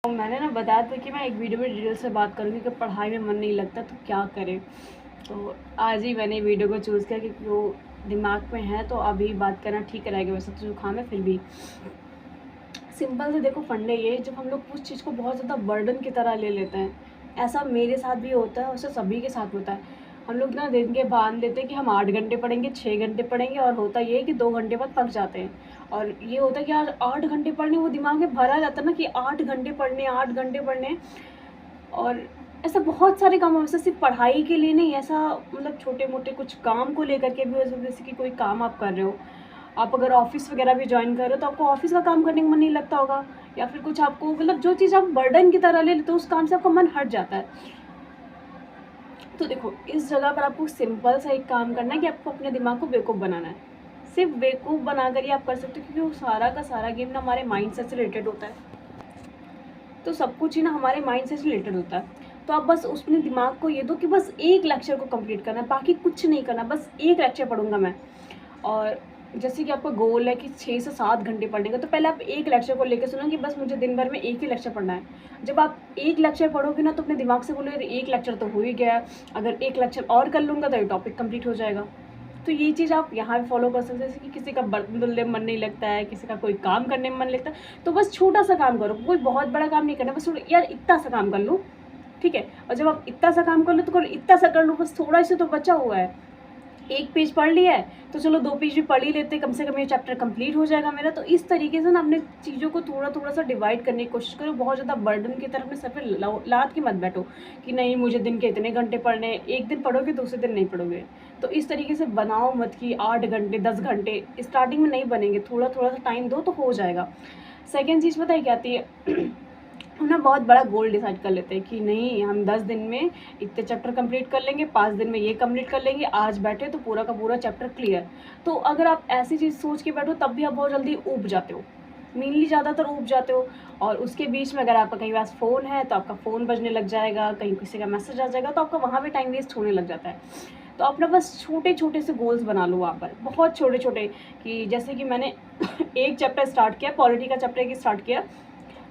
तो मैंने ना बताया था कि मैं एक वीडियो में डिटेल से बात करूँगी कि पढ़ाई में मन नहीं लगता तो क्या करें। तो आज ही मैंने वीडियो को चूज़ किया क्योंकि वो दिमाग में है तो अभी बात करना ठीक रहेगा। वैसे तो जुकाम है फिर भी सिंपल से देखो फंडे ये, जब हम लोग उस चीज़ को बहुत ज़्यादा बर्डन की तरह ले लेते हैं, ऐसा मेरे साथ भी होता है, उससे सभी के साथ होता है। हम लोग ना दिन के बांध लेते हैं कि हम 8 घंटे पढ़ेंगे, 6 घंटे पढ़ेंगे, और होता ये है कि 2 घंटे बाद पक जाते हैं। और ये होता है कि यार 8 घंटे पढ़ने, वो दिमाग में भरा जाता है ना कि 8 घंटे पढ़ने, 8 घंटे पढ़ने। और ऐसा बहुत सारे काम, वैसे सिर्फ पढ़ाई के लिए नहीं, ऐसा मतलब छोटे मोटे कुछ काम को लेकर के भी, जैसे कि कोई काम आप कर रहे हो, आप अगर ऑफिस वगैरह भी ज्वाइन कर रहे हो तो आपको ऑफिस का काम करने का मन नहीं लगता होगा, या फिर कुछ आपको मतलब जो चीज़ आप बर्डन की तरह ले लेते हो उस काम से आपका मन हट जाता है। तो देखो इस जगह पर आपको सिंपल सा एक काम करना है कि आपको अपने दिमाग को बेवकूफ़ बनाना है। सिर्फ बेवकूफ़ बना कर ही आप कर सकते हो, क्योंकि वो सारा का सारा गेम ना हमारे माइंड से रिलेटेड होता है। तो सब कुछ ही ना हमारे माइंड से रिलेटेड होता है। तो आप बस उसमें दिमाग को ये दो कि बस एक लेक्चर को कंप्लीट करना है, बाकी कुछ नहीं करना, बस एक लेक्चर पढ़ूंगा मैं। और जैसे कि आपका गोल है कि 6 से 7 घंटे पढ़ने का, तो पहले आप एक लेक्चर को लेकर सुनो कि बस मुझे दिन भर में एक ही लेक्चर पढ़ना है। जब आप एक लेक्चर पढ़ोगे ना तो अपने दिमाग से बोलोगे एक लेक्चर तो हो ही गया, अगर एक लेक्चर और कर लूँगा तो ये टॉपिक कंप्लीट हो जाएगा। तो ये चीज़ आप यहाँ भी फॉलो कर सकते हैं। जैसे कि किसी का बर्तन धुलने में मन नहीं लगता है, किसी का कोई काम करने में मन लगता है, तो बस छोटा सा काम करो, कोई बहुत बड़ा काम नहीं करना, बस यार इतना सा काम कर लो, ठीक है। और जब आप इतना सा काम कर लो तो करो, इतना सा कर लो, बस थोड़ा सा तो बचा हुआ है। एक पेज पढ़ लिया है तो चलो 2 पेज भी पढ़ ही लेते, कम से कम ये चैप्टर कंप्लीट हो जाएगा मेरा। तो इस तरीके से ना अपने चीज़ों को थोड़ा थोड़ा सा डिवाइड करने की कोशिश करो। बहुत ज़्यादा बर्डन की तरफ में सर पे लाद के मत बैठो कि नहीं मुझे दिन के इतने घंटे पढ़ने, एक दिन पढ़ोगे दूसरे दिन नहीं पढ़ोगे। तो इस तरीके से बनाओ मत कि 8 घंटे 10 घंटे स्टार्टिंग में नहीं बनेंगे, थोड़ा थोड़ा सा टाइम दो तो हो जाएगा। सेकेंड चीज़ पता है क्या आती है हम ना बहुत बड़ा गोल डिसाइड कर लेते हैं कि नहीं हम 10 दिन में इतने चैप्टर कंप्लीट कर लेंगे, 5 दिन में ये कंप्लीट कर लेंगे, आज बैठे तो पूरा का पूरा चैप्टर क्लियर। तो अगर आप ऐसी चीज़ सोच के बैठो तब भी आप बहुत जल्दी ऊब जाते हो, मेनली ज़्यादातर ऊब जाते हो। और उसके बीच में अगर आपका कहीं पास फ़ोन है तो आपका फ़ोन बजने लग जाएगा, कहीं किसी का मैसेज आ जाएगा तो आपका वहाँ भी टाइम वेस्ट होने लग जाता है। तो अपना बस छोटे छोटे से गोल्स बना लो वहाँ पर, बहुत छोटे छोटे, कि जैसे कि मैंने एक चैप्टर स्टार्ट किया, पॉलिटी का चैप्टर एक स्टार्ट किया,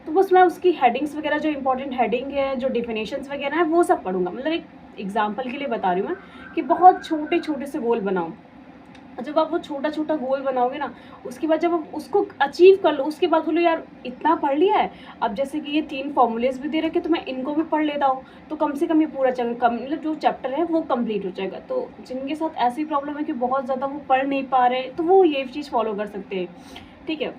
तो बस मैं उसकी हेडिंग्स वगैरह, जो इंपॉर्टेंट हेडिंग है, जो डिफिनेशंस वगैरह है, वो सब पढ़ूंगा। मतलब एक एग्जांपल के लिए बता रही हूँ मैं कि बहुत छोटे छोटे से गोल बनाओ। और जब आप वो छोटा छोटा गोल बनाओगे ना, उसके बाद जब आप उसको अचीव कर लो, उसके बाद बोलो यार इतना पढ़ लिया है, अब जैसे कि ये 3 फॉर्मूलेज भी दे रखे तो मैं इनको भी पढ़ लेता हूँ, तो कम से कम ये पूरा मतलब जो चैप्टर है वो कंप्लीट हो जाएगा। तो जिनके साथ ऐसी प्रॉब्लम है कि बहुत ज़्यादा वो पढ़ नहीं पा रहे, तो वो ये चीज़ फॉलो कर सकते हैं, ठीक है।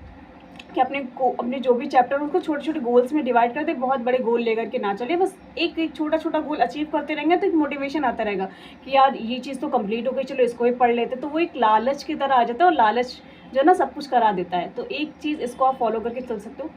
कि अपने जो भी चैप्टर उनको छोटे छोटे गोल्स में डिवाइड कर दे, बहुत बड़े गोल लेकर के ना चले, बस एक एक छोटा छोटा गोल अचीव करते रहेंगे तो एक मोटिवेशन आता रहेगा कि यार ये चीज़ तो कंप्लीट हो गई, चलो इसको ही पढ़ लेते। तो वो एक लालच की तरह आ जाता है, और लालच जो है ना सब कुछ करा देता है। तो एक चीज़ इसको आप फॉलो करके चल सकते हो।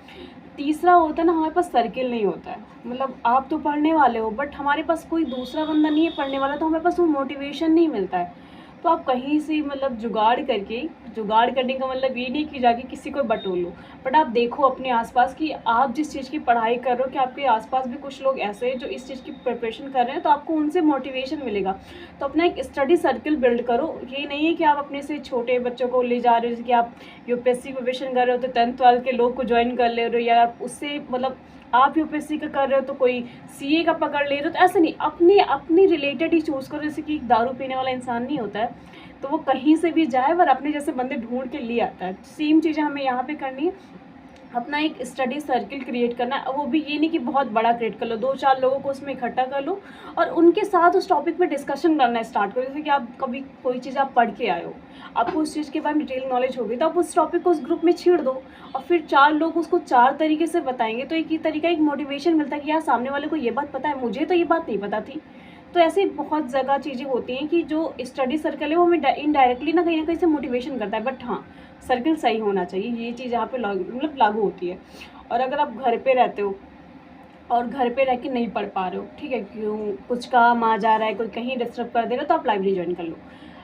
तीसरा होता है ना, हमारे पास सर्किल नहीं होता है, मतलब आप तो पढ़ने वाले हो बट हमारे पास कोई दूसरा बंदा नहीं है पढ़ने वाला, तो हमारे पास वो मोटिवेशन नहीं मिलता है। तो आप कहीं से मतलब जुगाड़ करके, जुगाड़ करने का मतलब ये नहीं कि जाके किसी को बटोलो, बट आप देखो अपने आसपास कि आप जिस चीज़ की पढ़ाई कर रहे हो कि आपके आसपास भी कुछ लोग ऐसे हैं जो इस चीज़ की प्रिपरेशन कर रहे हैं, तो आपको उनसे मोटिवेशन मिलेगा। तो अपना एक स्टडी सर्कल बिल्ड करो। ये नहीं है कि आप अपने से छोटे बच्चों को ले जा रहे हो, जैसे कि आप यूपीएससी प्रिपरेशन कर रहे हो तो 10th 12th के लोग को ज्वाइन कर ले रहे हो, या आप उससे मतलब आप यूपीएससी का कर रहे हो तो कोई सीए का पकड़ ले रहे हो, तो ऐसा नहीं, अपने अपने रिलेटेड ही चूज़ करो। जैसे कि दारू पीने वाला इंसान नहीं होता है तो वो कहीं से भी जाए और अपने जैसे बंदे ढूंढ के लिए आता है। सेम चीज़ें हमें यहाँ पे करनी है, अपना एक स्टडी सर्किल क्रिएट करना है। वो भी ये नहीं कि बहुत बड़ा क्रिएट कर लो, 2-4 लोगों को उसमें इकट्ठा कर लो और उनके साथ उस टॉपिक पे डिस्कशन करना स्टार्ट करो। जैसे कि आप कभी कोई चीज़ आप पढ़ के आए हो, आपको उस चीज़ के बारे में डिटेल नॉलेज होगी, तो आप उस टॉपिक को उस ग्रुप में छेड़ दो और फिर 4 लोग उसको 4 तरीके से बताएंगे, तो एक ही तरीका, एक मोटिवेशन मिलता है कि यार सामने वाले को ये बात पता है, मुझे तो ये बात नहीं पता थी। तो ऐसे बहुत जगह चीज़ें होती हैं कि जो स्टडी सर्कल है वो हमें इनडायरेक्टली ना कहीं से मोटिवेशन करता है, बट हाँ सर्कल सही होना चाहिए, ये चीज़ यहाँ पे मतलब लागू होती है। और अगर आप घर पे रहते हो और घर पे रह के नहीं पढ़ पा रहे हो, ठीक है, क्यों कुछ काम आ जा रहा है, कोई कहीं डिस्टर्ब कर दे रहा है, तो आप लाइब्रेरी ज्वाइन कर लो।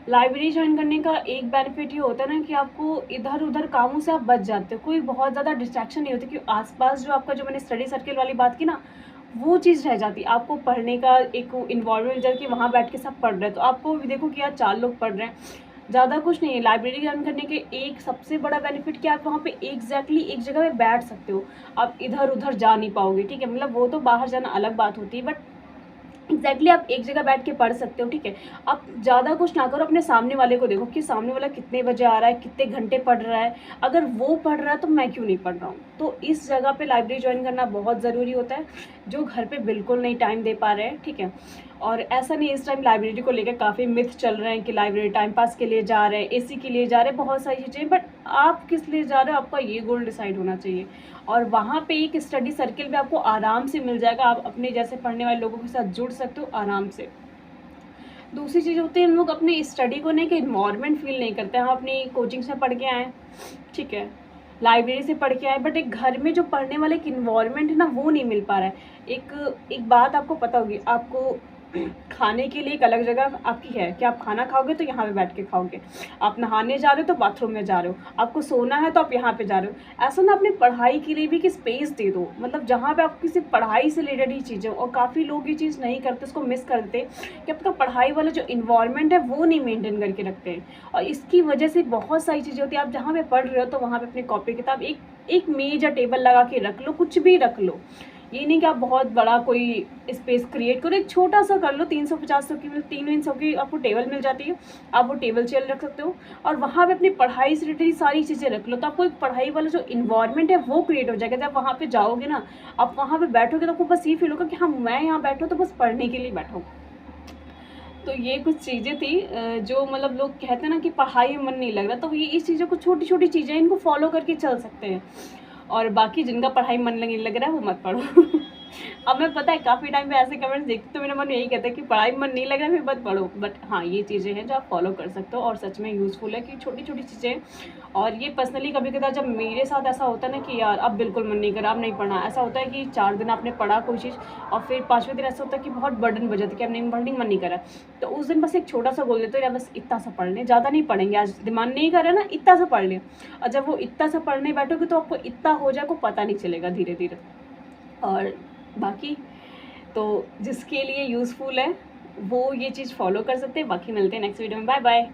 लाइब्रेरी ज्वाइन करने का एक बेनिफिट ये होता है ना कि आपको इधर उधर कामों से आप बच जाते हो, कोई बहुत ज़्यादा डिस्ट्रैक्शन नहीं होती, क्योंकि आसपास जो आपका, जो मैंने स्टडी सर्किल वाली बात की ना, वो चीज़ रह जाती। आपको पढ़ने का एक इन्वॉल्वमेंट जब कि वहाँ बैठ के सब पढ़ रहे हैं, तो आपको भी देखो कि यार 4 लोग पढ़ रहे हैं, ज़्यादा कुछ नहीं है। लाइब्रेरी ज्वाइन करने के एक सबसे बड़ा बेनिफिट क्या है, आप वहाँ पे एग्जैक्टली एक जगह पे बैठ सकते हो, आप इधर उधर जा नहीं पाओगे, ठीक है। मतलब वो तो बाहर जाना अलग बात होती है, बट एग्जैक्टली आप एक जगह बैठ के पढ़ सकते हो, ठीक है। आप ज़्यादा कुछ ना करो, अपने सामने वाले को देखो कि सामने वाला कितने बजे आ रहा है, कितने घंटे पढ़ रहा है। अगर वो पढ़ रहा है तो मैं क्यों नहीं पढ़ रहा हूँ। तो इस जगह पे लाइब्रेरी ज्वाइन करना बहुत ज़रूरी होता है, जो घर पे बिल्कुल नहीं टाइम दे पा रहे हैं, ठीक है। और ऐसा नहीं, इस टाइम लाइब्रेरी को लेकर काफ़ी मिथ चल रहे हैं कि लाइब्रेरी टाइम पास के लिए जा रहे हैं, एसी के लिए जा रहे हैं, बहुत सारी चीज़ें, बट आप किस लिए जा रहे हो, आपका ये गोल डिसाइड होना चाहिए। और वहाँ पे एक स्टडी सर्किल भी आपको आराम से मिल जाएगा, आप अपने जैसे पढ़ने वाले लोगों के साथ जुड़ सकते हो आराम से। दूसरी चीज़ होती है, हम लोग अपनी स्टडी को नहीं कि इन्वायरमेंट फील नहीं करते हैं। हम अपनी कोचिंग से पढ़ के आए, ठीक है, लाइब्रेरी से पढ़ के आए, बट एक घर में जो पढ़ने वाला एक इन्वायरमेंट है ना, वो नहीं मिल पा रहा है। एक बात आपको पता होगी, आपको खाने के लिए एक अलग जगह आपकी है कि आप खाना खाओगे तो यहाँ पे बैठ के खाओगे, आप नहाने जा रहे हो तो बाथरूम में जा रहे हो, आपको सोना है तो आप यहाँ पे जा रहे हो। ऐसा ना अपनी पढ़ाई के लिए भी कि स्पेस दे दो, मतलब जहाँ पे आप किसी पढ़ाई से रिलेटेड ही चीज़ें। और काफ़ी लोग ये चीज़ नहीं करते, उसको मिस कर देते कि आपका पढ़ाई वाला जो इन्वायरमेंट है वो नहीं मेंटेन करके रखते हैं, और इसकी वजह से बहुत सारी चीज़ें होती है। आप जहाँ पे पढ़ रहे हो तो वहाँ पे अपनी कॉपी किताब एक मेज या टेबल लगा के रख लो, कुछ भी रख लो। ये नहीं कि आप बहुत बड़ा कोई स्पेस क्रिएट करो, एक छोटा सा कर लो, 350 की 300 की आपको टेबल मिल जाती है, आप वो टेबल चेयर रख सकते हो, और वहाँ पे अपनी पढ़ाई से रिलेटेड सारी चीज़ें रख लो। तो आपको एक पढ़ाई वाला जो इन्वायरमेंट है वो क्रिएट हो जाएगा। जब वहाँ पे जाओगे ना, आप वहाँ पे बैठोगे तो आपको बस ये फील होगा कि हाँ, मैं यहाँ बैठा हूँ तो बस पढ़ने के लिए बैठा हूँ। तो ये कुछ चीज़ें थी जो मतलब लोग कहते हैं ना कि पढ़ाई में मन नहीं लग रहा, तो ये इस चीज़ों को, छोटी छोटी चीज़ें, इनको फॉलो करके चल सकते हैं। और बाकी जिनका पढ़ाई मन नहीं लग रहा है वो मत पढ़ो। अब मैं पता है काफ़ी टाइम पे ऐसे कमेंट्स देखती तो मेरा मन यही कहता है कि पढ़ाई में मन नहीं लग रहा है फिर मत पढ़ो, बट हाँ, ये चीज़ें हैं जो आप फॉलो कर सकते हो और सच में यूज़फुल है कि छोटी छोटी चीज़ें। और ये पर्सनली कभी कभार जब मेरे साथ ऐसा होता है ना कि यार अब बिल्कुल मन नहीं कर रहा, अब नहीं पढ़ना, ऐसा होता है कि 4 दिन आपने पढ़ा कोई चीज़ और फिर 5वें दिन ऐसा होता है कि बहुत बर्डन बन जाता है कि अब नहीं पढ़ने मन नहीं कर रहा, तो उस दिन बस एक छोटा सा बोल देते हो, या बस इतना सा पढ़ लें, ज़्यादा नहीं पढ़ेंगे, आज दिमाग नहीं कर रहा ना, इतना सा पढ़ लें। और जब वो इतना सा पढ़ने बैठोगे तो आपको इतना हो जाए को पता नहीं चलेगा धीरे धीरे। और बाकी तो जिसके लिए यूज़फुल है वो ये चीज़ फॉलो कर सकते हैं। बाकी मिलते हैं नेक्स्ट वीडियो में, बाय बाय।